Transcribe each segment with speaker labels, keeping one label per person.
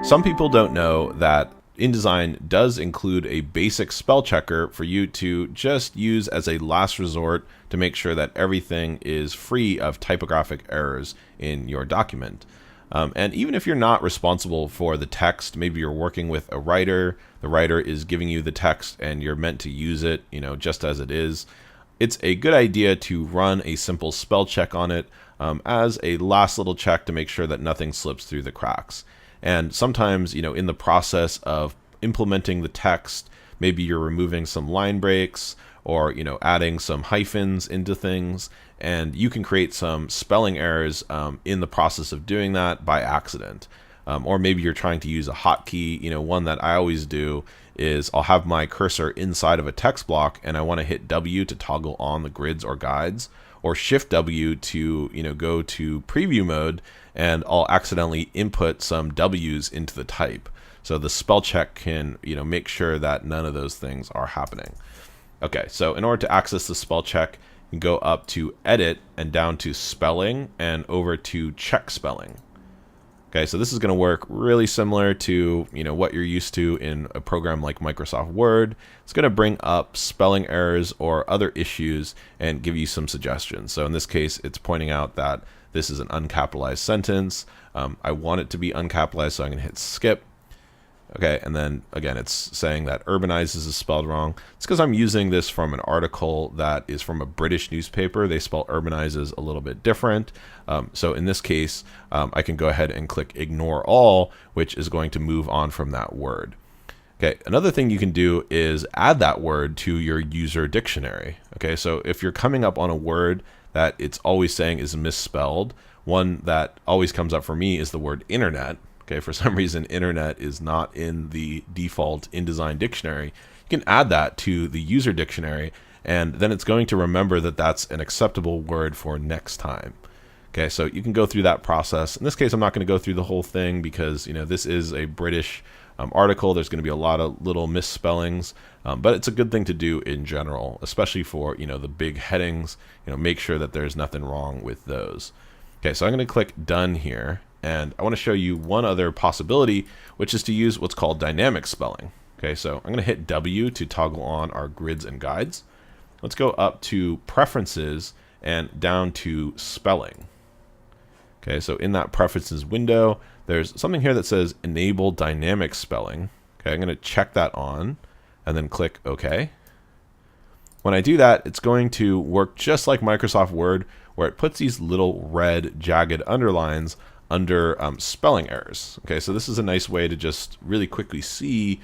Speaker 1: Some people don't know that InDesign does include a basic spell checker for you to just use as a last resort to make sure that everything is free of typographic errors in your document. And even if you're not responsible for the text, maybe you're working with a writer, the writer is giving you the text and you're meant to use it, just as it is. It's a good idea to run a simple spell check on it as a last little check to make sure that nothing slips through the cracks. And sometimes, in the process of implementing the text, maybe you're removing some line breaks or, adding some hyphens into things, and you can create some spelling errors in the process of doing that by accident. Or maybe you're trying to use a hotkey. One that I always do is I'll have my cursor inside of a text block and I want to hit W to toggle on the grids or guides, or Shift W to go to preview mode, and I'll accidentally input some W's into the type. So the spell check can make sure that none of those things are happening. Okay, so in order to access the spell check, you can go up to Edit and down to Spelling and over to Check Spelling. Okay, so this is going to work really similar to what you're used to in a program like Microsoft Word. It's going to bring up spelling errors or other issues and give you some suggestions. So in this case, it's pointing out that this is an uncapitalized sentence. I want it to be uncapitalized, so I'm going to hit skip. Okay, and then again, it's saying that urbanizes is spelled wrong. It's because I'm using this from an article that is from a British newspaper. They spell urbanizes a little bit different. So in this case, I can go ahead and click ignore all, which is going to move on from that word. Okay, another thing you can do is add that word to your user dictionary. Okay, so if you're coming up on a word that it's always saying is misspelled, one that always comes up for me is the word internet. Okay, for some reason, internet is not in the default InDesign dictionary. You can add that to the user dictionary, and then it's going to remember that that's an acceptable word for next time. Okay, so you can go through that process. In this case, I'm not going to go through the whole thing because this is a British article. There's going to be a lot of little misspellings, but it's a good thing to do in general, especially for the big headings. Make sure that there's nothing wrong with those. Okay, so I'm going to click Done here. And I want to show you one other possibility, which is to use what's called dynamic spelling. Okay, so I'm going to hit W to toggle on our grids and guides. Let's go up to Preferences and down to Spelling. Okay, so in that Preferences window, there's something here that says Enable Dynamic Spelling. Okay, I'm going to check that on and then click OK. When I do that, it's going to work just like Microsoft Word, where it puts these little red jagged underlines under spelling errors. Okay, so this is a nice way to just really quickly see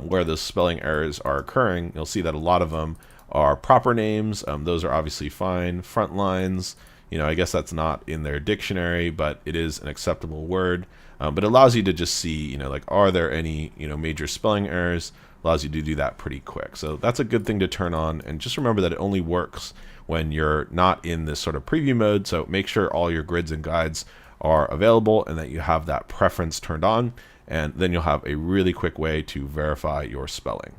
Speaker 1: where those spelling errors are occurring. You'll see that a lot of them are proper names. Those are obviously fine. Front lines, I guess that's not in their dictionary, but it is an acceptable word. But it allows you to just see, like, are there any, major spelling errors? Allows you to do that pretty quick. So that's a good thing to turn on. And just remember that it only works when you're not in this sort of preview mode. So make sure all your grids and guides are available and that you have that preference turned on, and then you'll have a really quick way to verify your spelling.